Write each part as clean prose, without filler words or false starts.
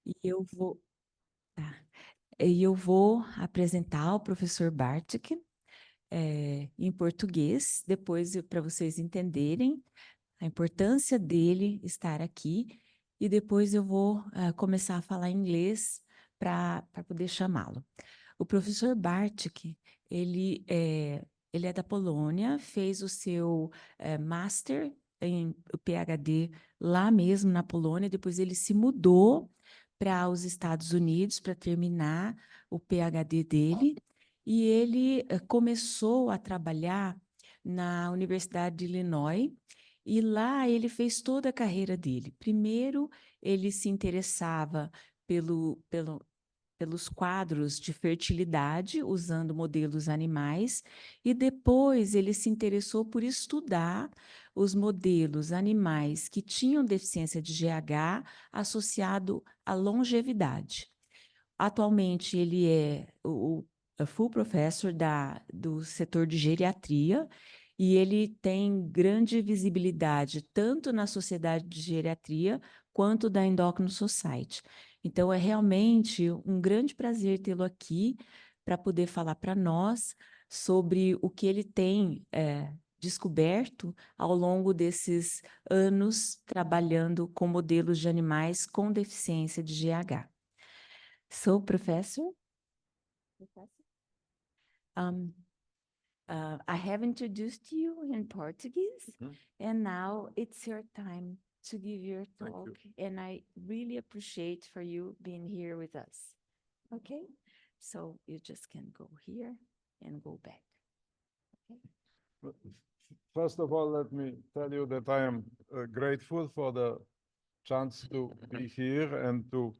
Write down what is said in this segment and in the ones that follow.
E eu vou, tá. E eu vou apresentar o professor Bartke, em português, depois para vocês entenderem a importância dele estar aqui, e depois eu vou começar a falar inglês para poder chamá-lo. O professor Bartke, ele é da Polônia, fez o seu master em o PhD lá mesmo na Polônia, depois ele se mudou para os Estados Unidos para terminar o PhD dele, e ele começou a trabalhar na Universidade de Illinois, e lá ele fez toda a carreira dele. Primeiro, ele se interessava pelos quadros de fertilidade, usando modelos animais, e depois ele se interessou por estudar os modelos animais que tinham deficiência de GH associado à longevidade. Atualmente, ele é o full professor do setor de geriatria, e ele tem grande visibilidade tanto na Sociedade de Geriatria quanto da Endocrine Society. Então, é realmente um grande prazer tê-lo aqui para poder falar para nós sobre o que ele tem descoberto ao longo desses anos trabalhando com modelos de animais com deficiência de GH. So, Professor, um, I have introduced you in Portuguese, and now it's your time to give your talk, and I really appreciate for you being here with us. Okay, so you just can go here and go back. Okay. First of all, let me tell you that I am grateful for the chance to be here and to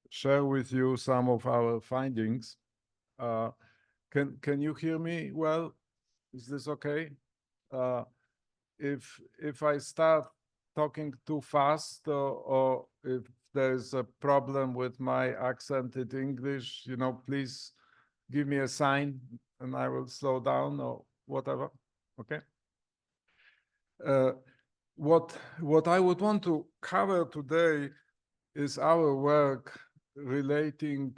share with you some of our findings. Can you hear me well? Is this okay? If I start talking too fast, or if there's a problem with my accented English, please give me a sign and I will slow down or whatever. Okay. What I would want to cover today is our work relating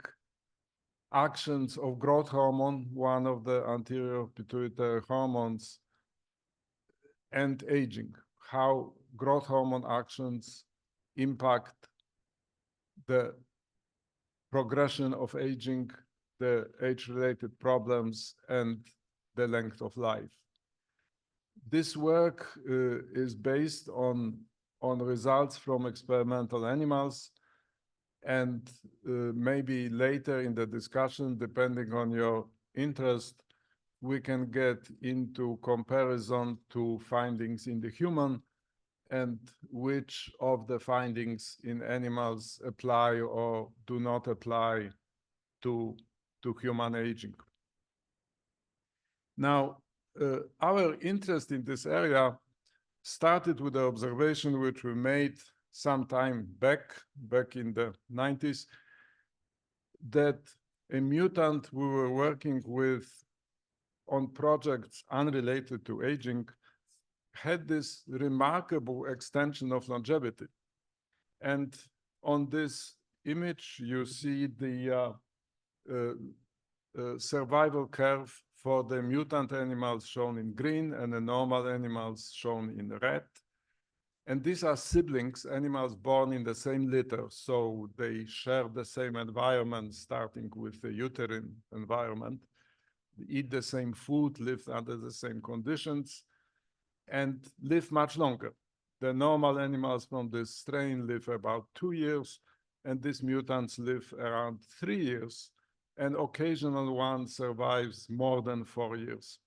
actions of growth hormone, one of the anterior pituitary hormones, and aging, how growth hormone actions impact the progression of aging, the age-related problems, and the length of life. This work is based on results from experimental animals, and maybe later in the discussion, depending on your interest, we can get into comparison to findings in the human and which of the findings in animals apply or do not apply to human aging. Now, our interest in this area started with the observation which we made some time back in the 90s, that a mutant we were working with on projects unrelated to aging had this remarkable extension of longevity. And on this image, you see the survival curve for the mutant animals shown in green and the normal animals shown in red. And these are siblings, animals born in the same litter, so they share the same environment, starting with the uterine environment, eat the same food, live under the same conditions, and live much longer. The normal animals from this strain live about 2 years, and these mutants live around 3 years, and occasional one survives more than 4 years.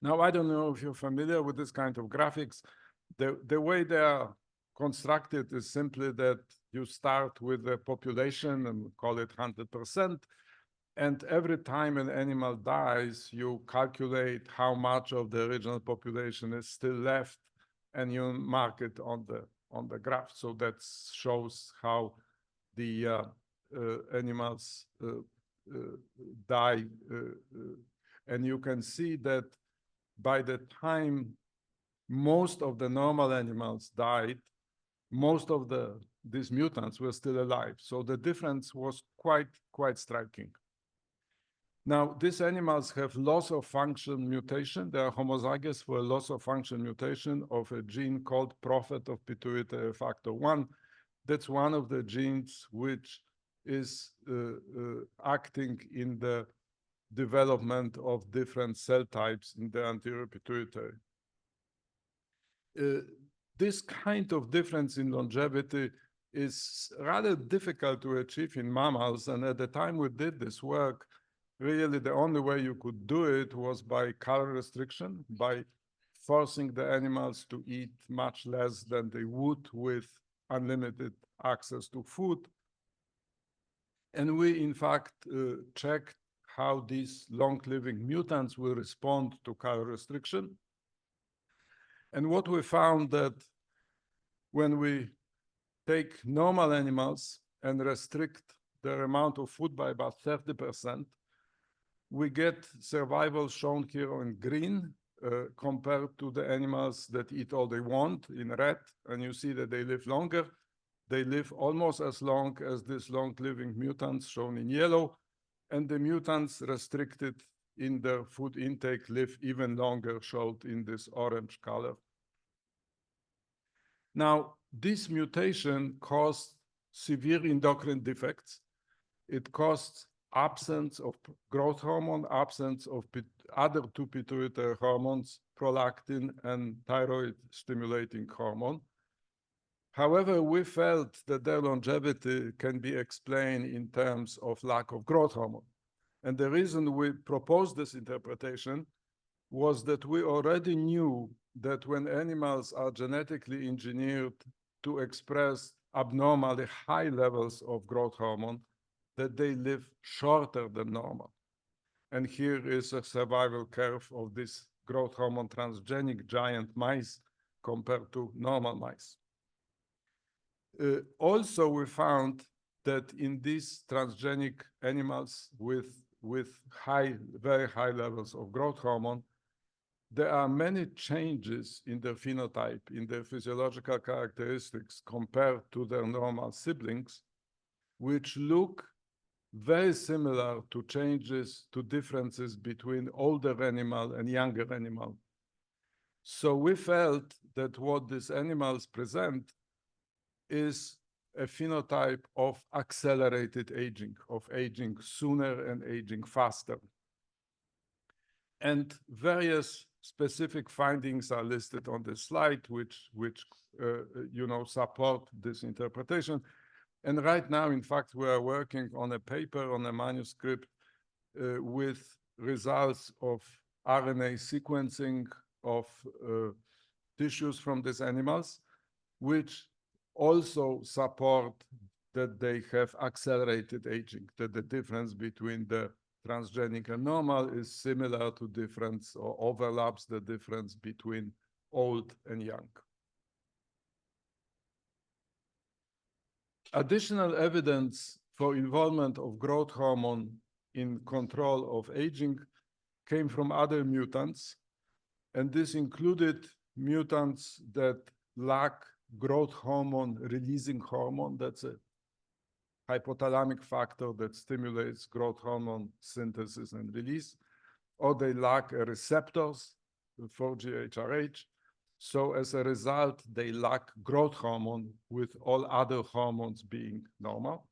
Now, I don't know if you're familiar with this kind of graphics. The way they are constructed is simply that you start with the population and call it 100%. And every time an animal dies, you calculate how much of the original population is still left, and you mark it on the graph. So that shows how the animals die. And you can see that by the time most of the normal animals died, most of the these mutants were still alive. So the difference was quite striking. Now, these animals have loss of function mutation. They are homozygous for a loss of function mutation of a gene called prophet of pituitary factor 1. That's one of the genes which is acting in the development of different cell types in the anterior pituitary. This kind of difference in longevity is rather difficult to achieve in mammals, and at the time we did this work, really the only way you could do it was by calorie restriction, by forcing the animals to eat much less than they would with unlimited access to food. And we, in fact, checked how these long-living mutants will respond to calorie restriction. And what we found that when we take normal animals and restrict their amount of food by about 30%, we get survival shown here in green compared to the animals that eat all they want in red. And you see that they live longer. They live almost as long as these long-living mutants shown in yellow. And the mutants restricted in their food intake live even longer, shown in this orange color. Now, this mutation caused severe endocrine defects. It caused absence of growth hormone, absence of other two pituitary hormones, prolactin and thyroid stimulating hormone. However, we felt that their longevity can be explained in terms of lack of growth hormone. And the reason we proposed this interpretation was that we already knew that when animals are genetically engineered to express abnormally high levels of growth hormone, that they live shorter than normal. And here is a survival curve of this growth hormone transgenic giant mice compared to normal mice. Also, we found that in these transgenic animals with very high levels of growth hormone, there are many changes in their phenotype, in their physiological characteristics compared to their normal siblings, which look very similar to changes, to differences between older animal and younger animal. So we felt that what these animals present is a phenotype of accelerated aging, of aging sooner and aging faster. And various specific findings are listed on this slide, which support this interpretation. And right now, in fact, we are working on a paper, on a manuscript with results of RNA sequencing of tissues from these animals, which also support that they have accelerated aging, that the difference between the transgenic and normal is similar to difference or overlaps the difference between old and young. Additional evidence for involvement of growth hormone in control of aging came from other mutants, and this included mutants that lack growth hormone releasing hormone. That's a hypothalamic factor that stimulates growth hormone synthesis and release, or they lack receptors for GHRH. So as a result, they lack growth hormone with all other hormones being normal.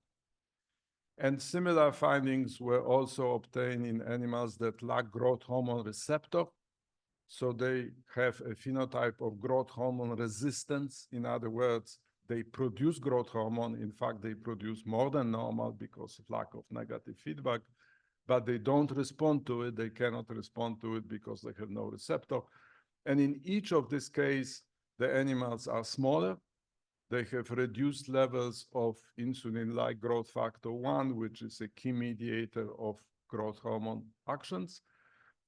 And similar findings were also obtained in animals that lack growth hormone receptor. So they have a phenotype of growth hormone resistance. In other words, they produce growth hormone. In fact, they produce more than normal because of lack of negative feedback, but they don't respond to it. They cannot respond to it because they have no receptor. And in each of these cases, the animals are smaller. They have reduced levels of insulin-like growth factor 1, which is a key mediator of growth hormone actions.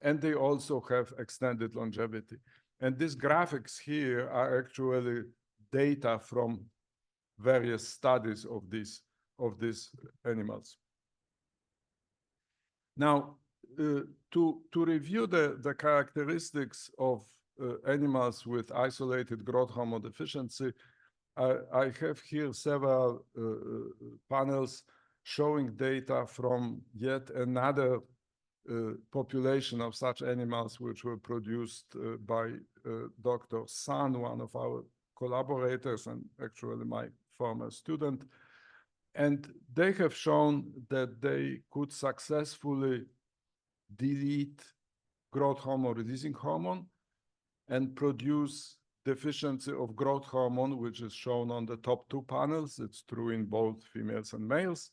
And they also have extended longevity. And these graphics here are actually data from various studies of these animals. Now, to review the characteristics of animals with isolated growth hormone deficiency, I have here several panels showing data from yet another population of such animals, which were produced by Dr. San, one of our collaborators and actually my former student. And they have shown that they could successfully delete growth hormone releasing hormone and produce deficiency of growth hormone, which is shown on the top two panels. It's true in both females and males.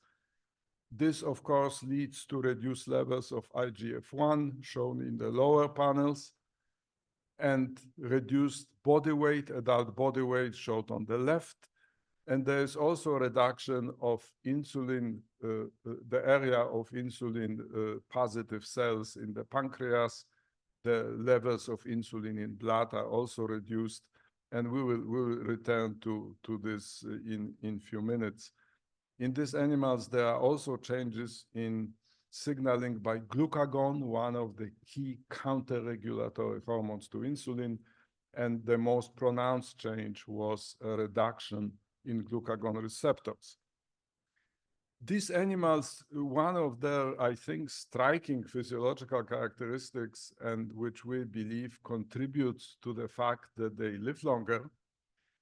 This, of course, leads to reduced levels of IGF-1, shown in the lower panels, and reduced body weight, adult body weight, shown on the left. And there is also a reduction of insulin, the area of insulin positive cells in the pancreas. The levels of insulin in blood are also reduced. And we will return to this in few minutes. In these animals, there are also changes in signaling by glucagon, one of the key counter-regulatory hormones to insulin. And the most pronounced change was a reduction in glucagon receptors. These animals, one of their, I think, striking physiological characteristics, and which we believe contributes to the fact that they live longer,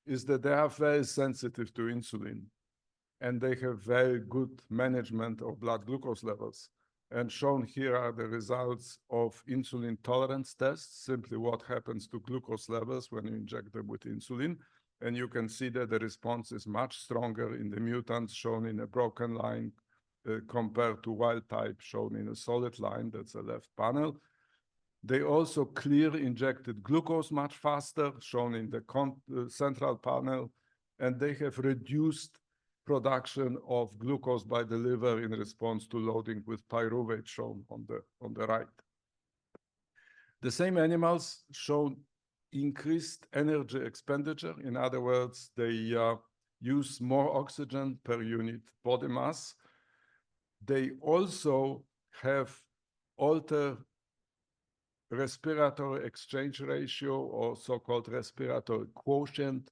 is that they are very sensitive to insulin, and they have very good management of blood glucose levels. And shown here are the results of insulin tolerance tests, simply what happens to glucose levels when you inject them with insulin. And you can see that the response is much stronger in the mutants shown in a broken line compared to wild type shown in a solid line. That's the left panel. They also clear injected glucose much faster, shown in the central panel, and they have reduced production of glucose by the liver in response to loading with pyruvate, shown on the right. The same animals show increased energy expenditure. In other words, they use more oxygen per unit body mass. They also have altered respiratory exchange ratio, or so-called respiratory quotient.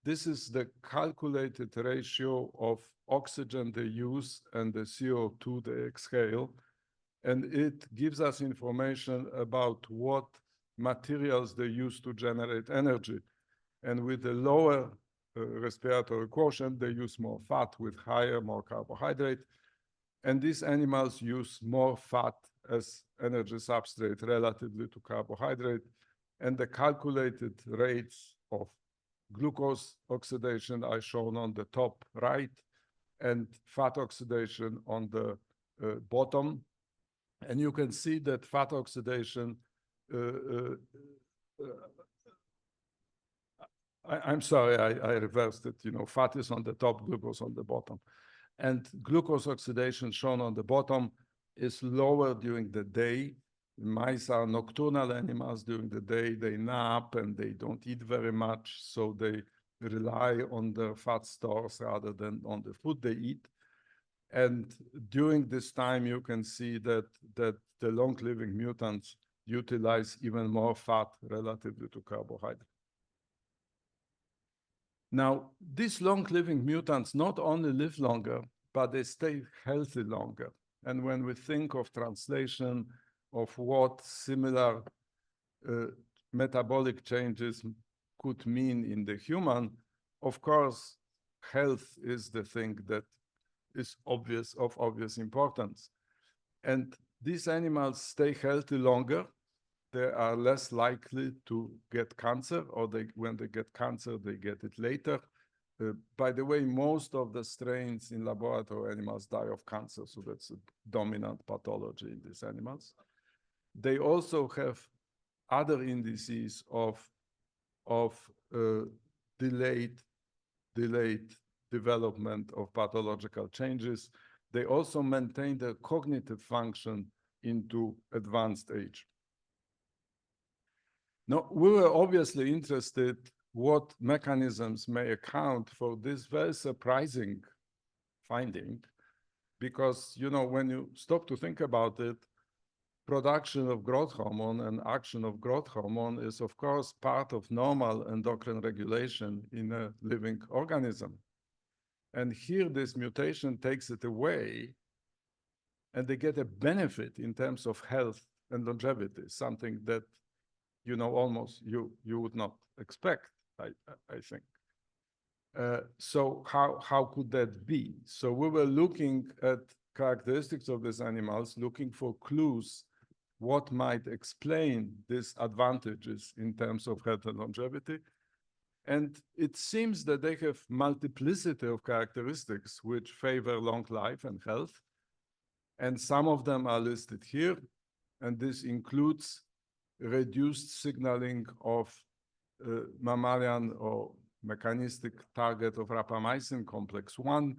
This is the calculated ratio of oxygen they use and the CO2 they exhale. And it gives us information about what materials they use to generate energy. And with the lower respiratory quotient, they use more fat, with higher, more carbohydrate. And these animals use more fat as energy substrate relatively to carbohydrate. And the calculated rates of glucose oxidation are shown on the top right, and fat oxidation on the bottom. And you can see that fat oxidation, I'm sorry, I reversed it. Fat is on the top, glucose on the bottom. And glucose oxidation shown on the bottom is lower during the day. Mice are nocturnal animals. During the day, they nap and they don't eat very much, so they rely on the fat stores rather than on the food they eat. And during this time, you can see that the long-living mutants utilize even more fat relatively to carbohydrate. Now, these long-living mutants not only live longer, but they stay healthy longer. And when we think of translation of what similar metabolic changes could mean in the human, of course, health is the thing that is of obvious importance. And these animals stay healthy longer. They are less likely to get cancer, or when they get cancer, they get it later. By the way, most of the strains in laboratory animals die of cancer, so that's a dominant pathology in these animals. They also have other indices of delayed development of pathological changes. They also maintain their cognitive function into advanced age. Now, we were obviously interested what mechanisms may account for this very surprising finding, because, when you stop to think about it, production of growth hormone and action of growth hormone is, of course, part of normal endocrine regulation in a living organism. And here, this mutation takes it away, and they get a benefit in terms of health and longevity, something that, you know, almost you would not expect, I think. So how could that be? So we were looking at characteristics of these animals, looking for clues what might explain these advantages in terms of health and longevity. And it seems that they have multiplicity of characteristics which favor long life and health. And some of them are listed here. And this includes reduced signaling of mammalian or mechanistic target of rapamycin complex 1.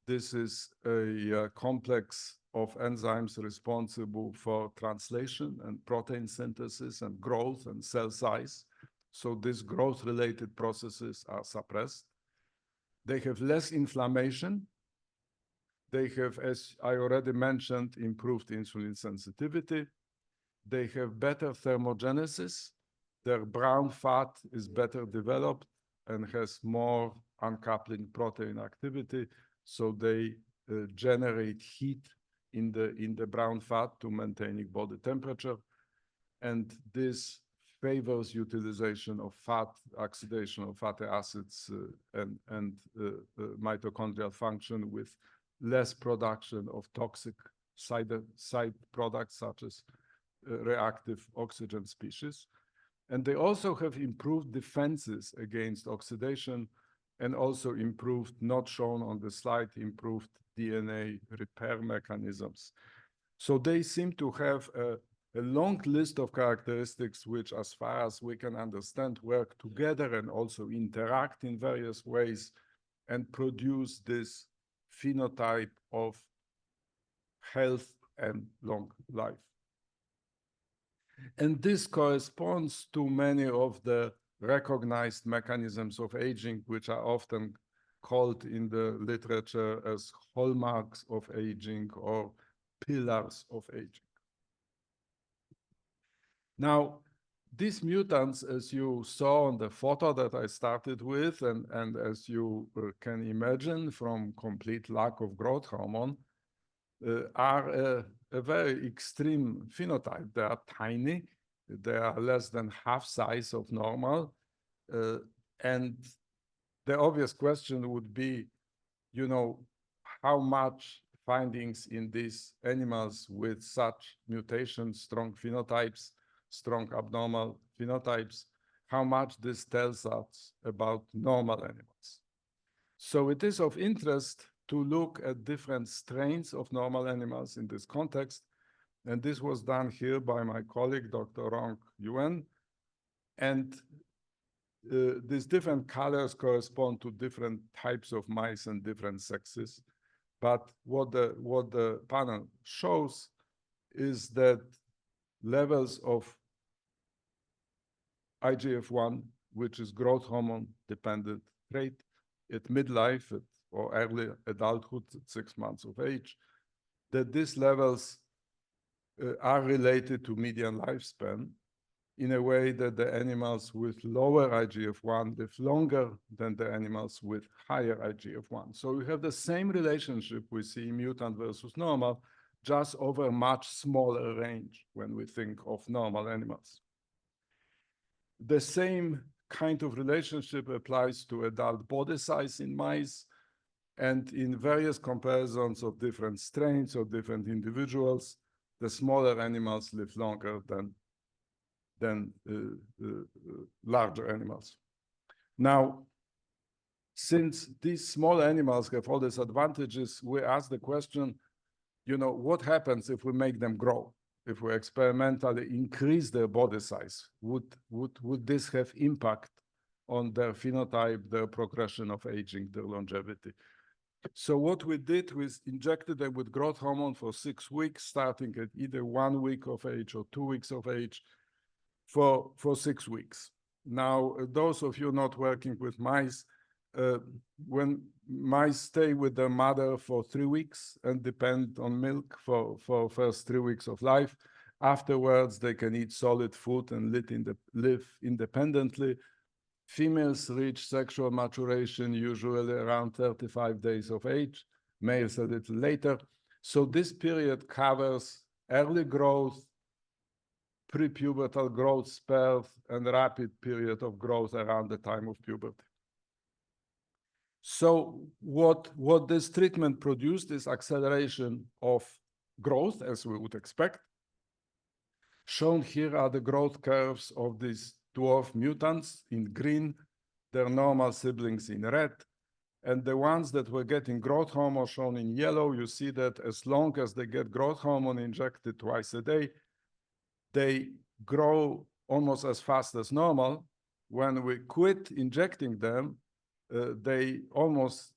This is a complex of enzymes responsible for translation and protein synthesis and growth and cell size. So these growth-related processes are suppressed. They have less inflammation. They have, as I already mentioned, improved insulin sensitivity. They have better thermogenesis. Their brown fat is better developed and has more uncoupling protein activity. So they generate heat in the brown fat to maintaining body temperature. And this favors utilization of fat, oxidation of fatty acids, and mitochondrial function with less production of toxic side products such as reactive oxygen species. And they also have improved defenses against oxidation and also improved, not shown on the slide, improved DNA repair mechanisms. So they seem to have a long list of characteristics which, as far as we can understand, work together and also interact in various ways and produce this phenotype of health and long life. And this corresponds to many of the recognized mechanisms of aging, which are often called in the literature as hallmarks of aging or pillars of aging. Now, these mutants, as you saw on the photo that I started with, and as you can imagine from complete lack of growth hormone, are a very extreme phenotype. They are tiny. They are less than half size of normal. And the obvious question would be, you know, how much findings in these animals with such mutations, strong phenotypes, strong abnormal phenotypes, how much this tells us about normal animals. So it is of interest to look at different strains of normal animals in this context. And this was done here by my colleague, Dr. Rong Yuan. And these different colors correspond to different types of mice and different sexes. But what the panel shows is that levels of IGF-1, which is growth hormone dependent trait, at midlife or early adulthood at 6 months of age, that these levels are related to median lifespan in a way that the animals with lower IGF-1 live longer than the animals with higher IGF-1. So we have the same relationship we see mutant versus normal, just over a much smaller range when we think of normal animals. The same kind of relationship applies to adult body size in mice, and in various comparisons of different strains or different individuals, the smaller animals live longer than larger animals. Now, since these small animals have all these advantages, we ask the question, you know, what happens if we make them grow? If we experimentally increase their body size, would this have impact on their phenotype, their progression of aging, their longevity? So what we did was injected them with growth hormone for 6 weeks, starting at either 1 week of age or 2 weeks of age for 6 weeks. Now, those of you not working with mice, when mice stay with their mother for 3 weeks and depend on milk for first 3 weeks of life, Afterwards, they can eat solid food and live independently. Females reach sexual maturation usually around 35 days of age, males a little later. So this period covers early growth, prepubertal growth spurt, and rapid period of growth around the time of puberty. So what this treatment produced is acceleration of growth, as we would expect. Shown here are the growth curves of these dwarf mutants in green, their normal siblings in red, and the ones that were getting growth hormone shown in yellow. You see that as long as they get growth hormone injected twice a day, they grow almost as fast as normal. When we quit injecting them, they almost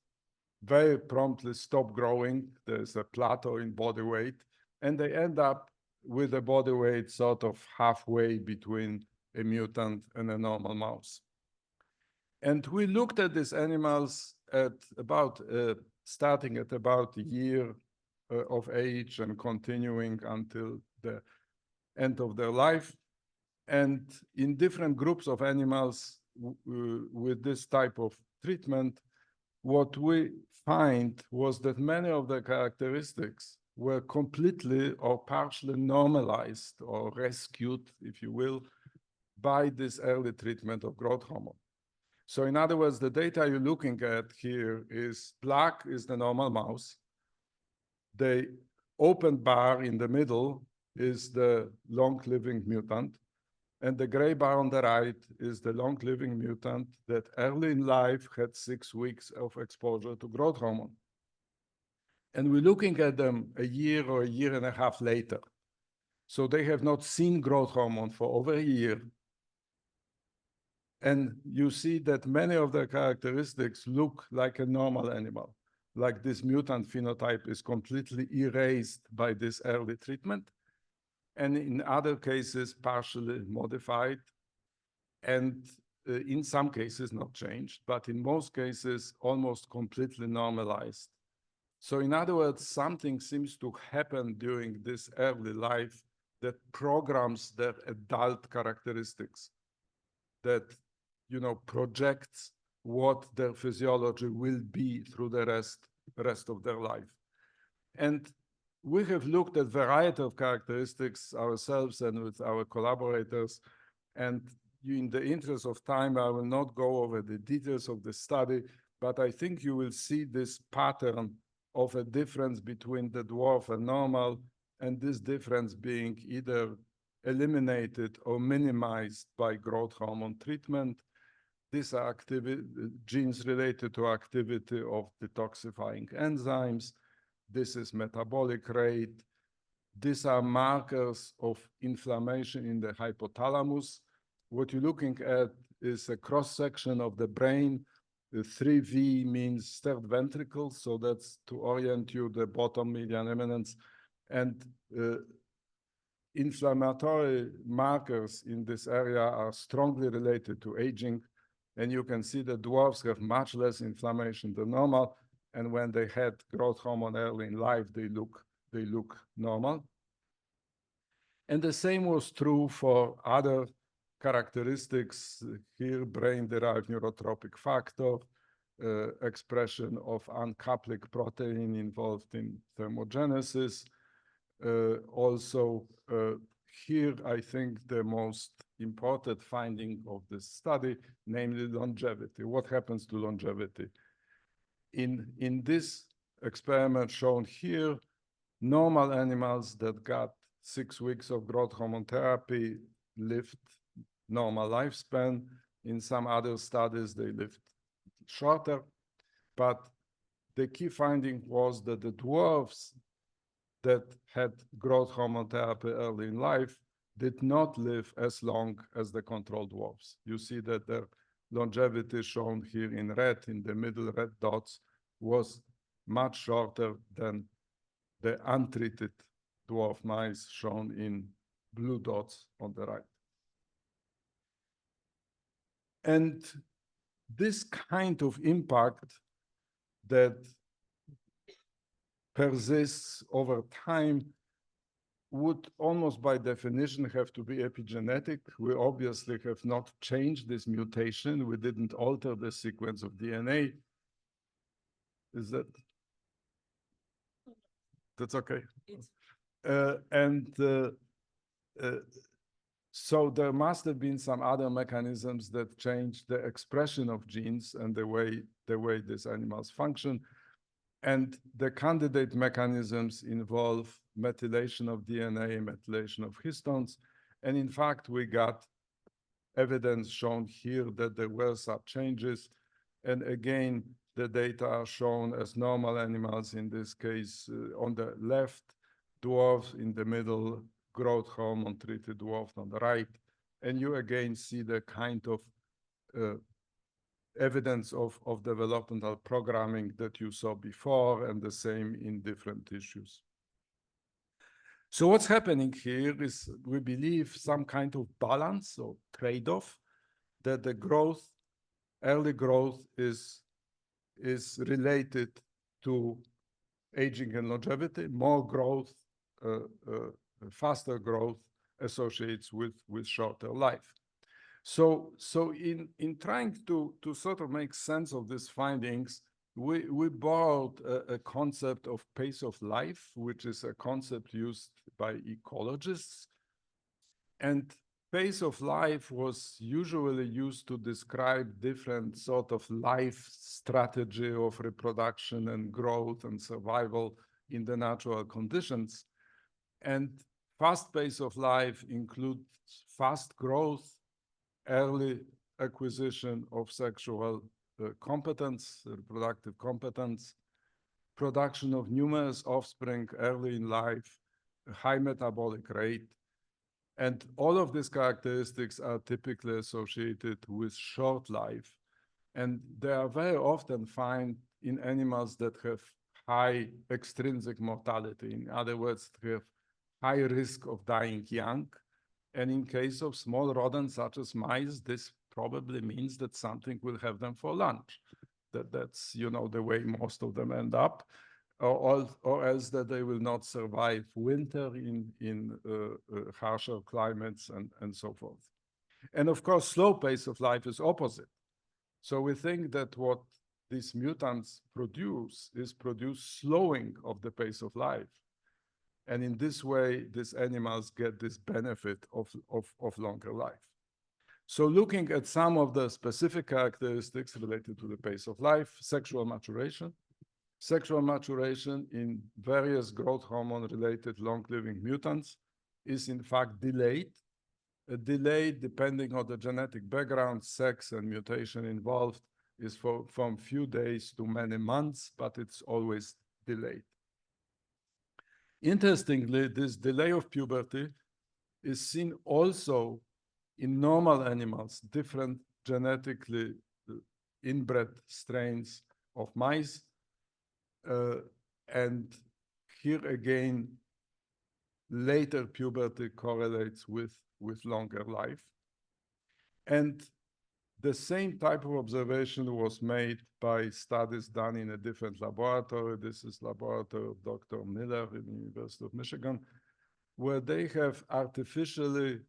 very promptly stop growing. There's a plateau in body weight, and they end up with a body weight sort of halfway between a mutant and a normal mouse. And we looked at these animals at about, starting at about a year of age and continuing until the end of their life. And in different groups of animals with this type of treatment, what we find was that many of the characteristics were completely or partially normalized or rescued, if you will, by this early treatment of growth hormone. So in other words, the data you're looking at here is black is the normal mouse. The open bar in the middle is the long-living mutant. And the gray bar on the right is the long-living mutant that early in life had 6 weeks of exposure to growth hormone. And we're looking at them a year or a year and a half later. So they have not seen growth hormone for over a year. And you see that many of their characteristics look like a normal animal, like this mutant phenotype is completely erased by this early treatment, and in other cases, partially modified, and in some cases not changed, but in most cases, almost completely normalized. So in other words, something seems to happen during this early life that programs their adult characteristics, that projects what their physiology will be through the rest of their life. And we have looked at a variety of characteristics ourselves and with our collaborators. And in the interest of time, I will not go over the details of the study, but I think you will see this pattern of a difference between the dwarf and normal, and this difference being either eliminated or minimized by growth hormone treatment. These are genes related to activity of detoxifying enzymes. This is metabolic rate. These are markers of inflammation in the hypothalamus. What you're looking at is a cross-section of the brain. The 3V means third ventricle, so that's to orient you the bottom median eminence. And inflammatory markers in this area are strongly related to aging. And you can see that dwarfs have much less inflammation than normal. And when they had growth hormone early in life, they look normal. And the same was true for other characteristics here: brain-derived neurotropic factor, expression of uncoupling protein involved in thermogenesis. Also, here, I think the most important finding of this study, namely longevity. What happens to longevity? In this experiment shown here, normal animals that got 6 weeks of growth hormone therapy lived normal lifespan. In some other studies, they lived shorter. But the key finding was that the dwarfs that had growth hormone therapy early in life did not live as long as the control dwarfs. You see that their longevity shown here in red, in the middle red dots, was much shorter than the untreated dwarf mice shown in blue dots on the right. And this kind of impact that persists over time would almost by definition have to be epigenetic. We obviously have not changed this mutation. We didn't alter the sequence of DNA. Is that? That's okay. So there must have been some other mechanisms that changed the expression of genes and the way these animals function. And the candidate mechanisms involve methylation of DNA, methylation of histones. And in fact, we got evidence shown here that there were such changes. And again, the data are shown as normal animals, in this case, on the left, dwarfs in the middle, growth hormone treated dwarf on the right. And you again see the kind of evidence of developmental programming that you saw before, and the same in different tissues. So what's happening here is, we believe, some kind of balance or trade-off, that the growth, early growth is related to aging and longevity. More growth, faster growth associates with shorter life. So in trying to sort of make sense of these findings, we borrowed a concept of pace of life, which is a concept used by ecologists. And pace of life was usually used to describe different sort of life strategy of reproduction and growth and survival in the natural conditions. And fast pace of life includes fast growth, early acquisition of sexual competence, reproductive competence, production of numerous offspring early in life, a high metabolic rate. And all of these characteristics are typically associated with short life. And they are very often found in animals that have high extrinsic mortality. In other words, they have high risk of dying young. And in case of small rodents such as mice, this probably means that something will have them for lunch. That's, you know, the way most of them end up, or else that they will not survive winter in harsher climates and so forth. And of course, slow pace of life is opposite. So we think that what these mutants produce is slowing of the pace of life. And in this way, these animals get this benefit of longer life. So looking at some of the specific characteristics related to the pace of life, sexual maturation. Sexual maturation in various growth hormone-related long-living mutants is in fact delayed. A delay, depending on the genetic background, sex, and mutation involved, is from few days to many months, but it's always delayed. Interestingly, this delay of puberty is seen also in normal animals, different genetically inbred strains of mice. And here again, later puberty correlates with longer life. And the same type of observation was made by studies done in a different laboratory. This is laboratory of Dr. Miller in the University of Michigan, where they have artificially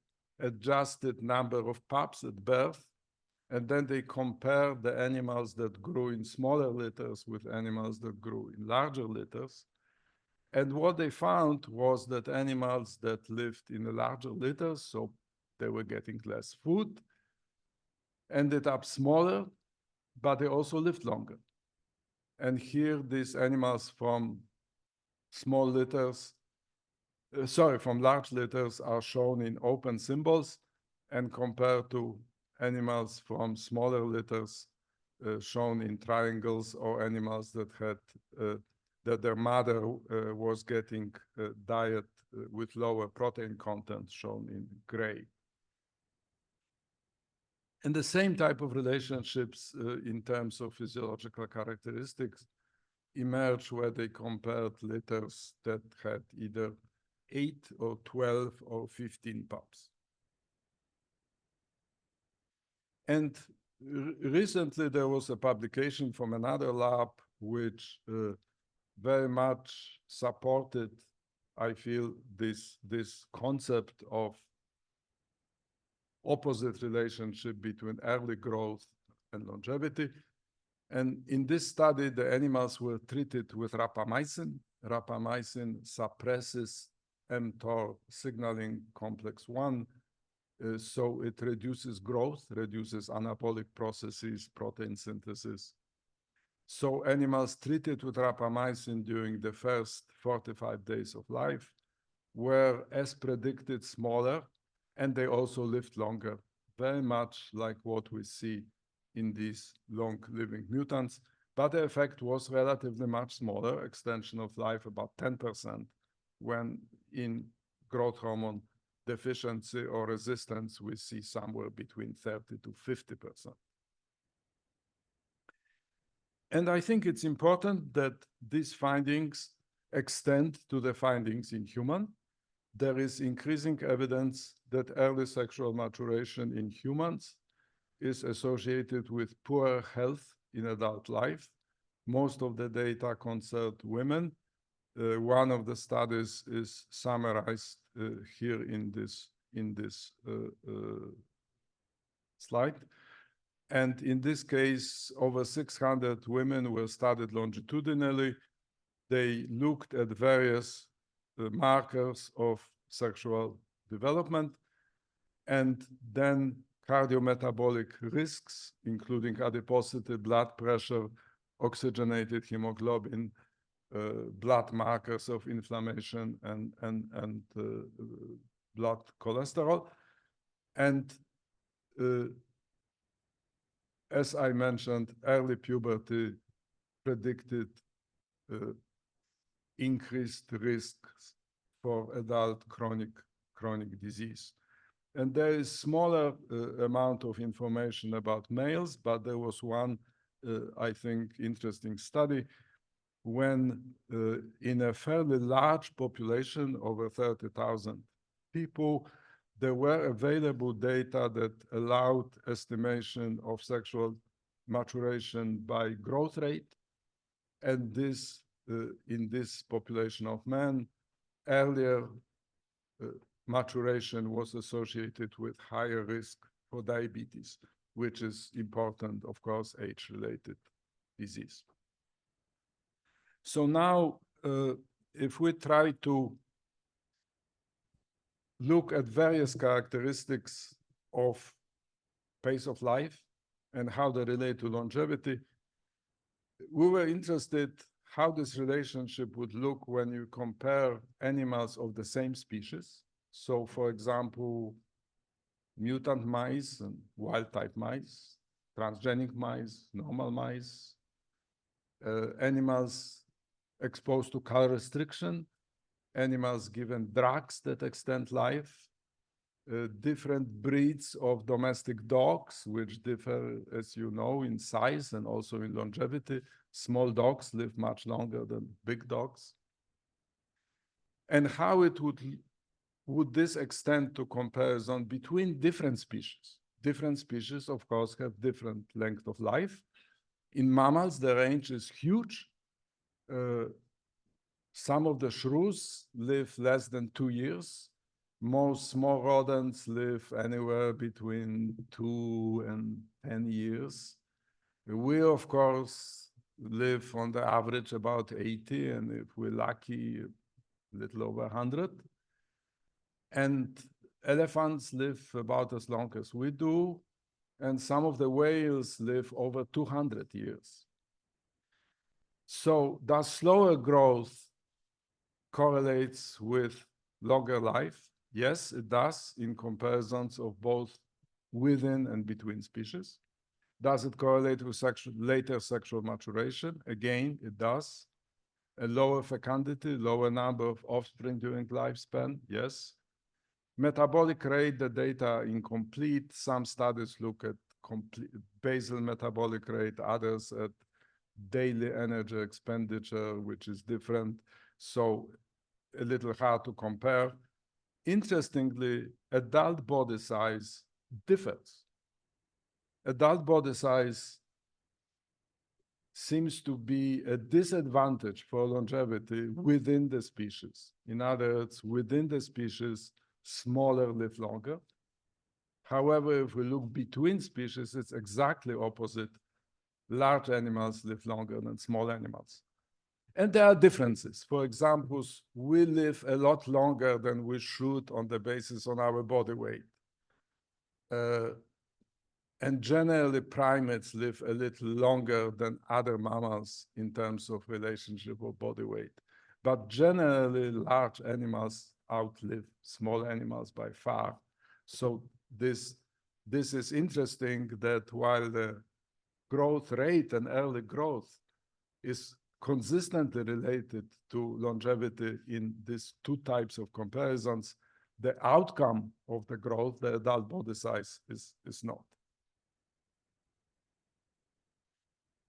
adjusted number of pups at birth, and then they compare the animals that grew in smaller litters with animals that grew in larger litters. And what they found was that animals that lived in the larger litters, so they were getting less food, ended up smaller, but they also lived longer. And here, these animals from small litters, from large litters are shown in open symbols, and compared to animals from smaller litters shown in triangles, or animals that had that their mother was getting diet with lower protein content, shown in gray. And the same type of relationships in terms of physiological characteristics emerged where they compared litters that had either 8 or 12 or 15 pups. And recently there was a publication from another lab which very much supported I feel this concept of opposite relationship between early growth and longevity. And in this study, the animals were treated with rapamycin. Rapamycin suppresses mTOR signaling complex 1, so it reduces growth, reduces anabolic processes, protein synthesis. So animals treated with rapamycin during the first 45 days of life were, as predicted, smaller, and they also lived longer, very much like what we see in these long-living mutants. But the effect was relatively much smaller, extension of life about 10%, when in growth hormone deficiency or resistance, we see somewhere between 30 to 50%. And I think it's important that these findings extend to the findings in human. There is increasing evidence that early sexual maturation in humans is associated with poor health in adult life. Most of the data concerned women. One of the studies is summarized here in this slide. And in this case, over 600 women were studied longitudinally. They looked at various markers of sexual development, and then cardiometabolic risks, including adiposity, blood pressure, oxygenated hemoglobin, blood markers of inflammation, and blood cholesterol. And as I mentioned, early puberty predicted increased risks for adult chronic disease. And there is smaller amount of information about males, but there was one, I think, interesting study when in a fairly large population, over 30,000 people, there were available data that allowed estimation of sexual maturation by growth rate. And this, in this population of men, earlier maturation was associated with higher risk for diabetes, which is important, of course, age-related disease. So now, if we try to look at various characteristics of pace of life and how they relate to longevity, we were interested how this relationship would look when you compare animals of the same species. So, for example, mutant mice and wild-type mice, transgenic mice, normal mice, animals exposed to color restriction, animals given drugs that extend life, different breeds of domestic dogs, which differ, as you know, in size and also in longevity. Small dogs live much longer than big dogs. And how it would this extend to comparison between different species? Different species, of course, have different length of life. In mammals, the range is huge. Some of the shrews live less than 2 years. Most small rodents live anywhere between 2 and 10 years. We, of course, live on the average about 80, and if we're lucky, a little over 100. And elephants live about as long as we do, and some of the whales live over 200 years. So does slower growth correlates with longer life? Yes, it does, in comparisons of both within and between species. Does it correlate with later sexual maturation? Again, it does. A lower fecundity, lower number of offspring during lifespan? Yes. Metabolic rate, the data are incomplete. Some studies look at basal metabolic rate, others at daily energy expenditure, which is different. So a little hard to compare. Interestingly, adult body size differs. Adult body size seems to be a disadvantage for longevity within the species. In other words, within the species, smaller live longer. However, if we look between species, it's exactly opposite. Large animals live longer than small animals. And there are differences. For example, we live a lot longer than we should on the basis of our body weight. And generally, primates live a little longer than other mammals in terms of relationship of body weight. But generally, large animals outlive small animals by far. So this is interesting that while the growth rate and early growth is consistently related to longevity in these two types of comparisons, the outcome of the growth, the adult body size, is not.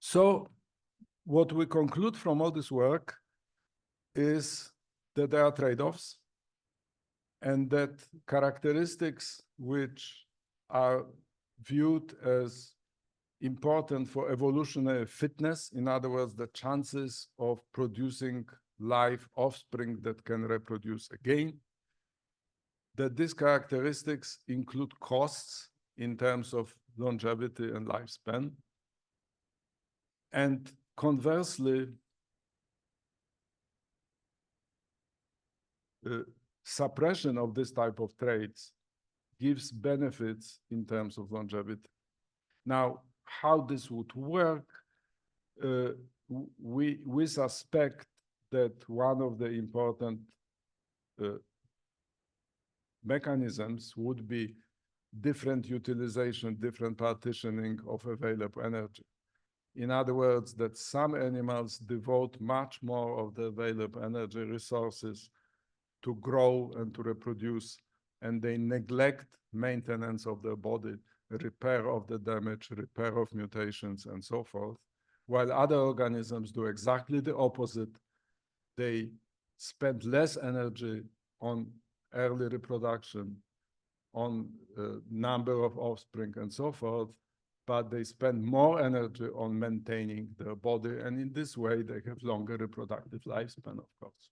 So what we conclude from all this work is that there are trade-offs and that characteristics which are viewed as important for evolutionary fitness, in other words, the chances of producing live offspring that can reproduce again, that these characteristics include costs in terms of longevity and lifespan. And conversely, suppression of this type of traits gives benefits in terms of longevity. Now, how this would work, we suspect that one of the important mechanisms would be different utilization, different partitioning of available energy. In other words, that some animals devote much more of the available energy resources to grow and to reproduce, and they neglect maintenance of their body, repair of the damage, repair of mutations, and so forth, while other organisms do exactly the opposite. They spend less energy on early reproduction, on number of offspring, and so forth, but they spend more energy on maintaining their body, and in this way, they have longer reproductive lifespan, of course.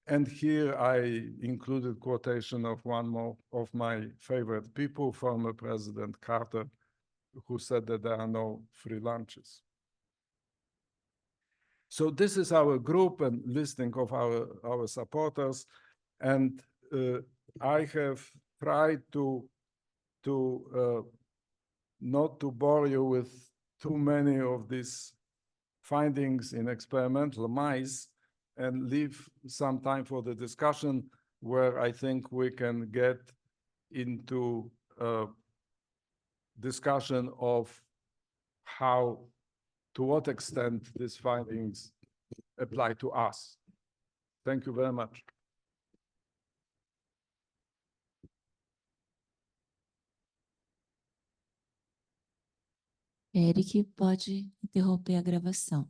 And here I included quotation of one more of my favorite people, former President Carter, who said that there are no free lunches. So this is our group and listing of our supporters. And I have tried to not to bore you with too many of these findings in experimental mice, and leave some time for the discussion where I think we can get into a discussion of how, to what extent these findings apply to us. Thank you very much. Eric, pode interromper a gravação.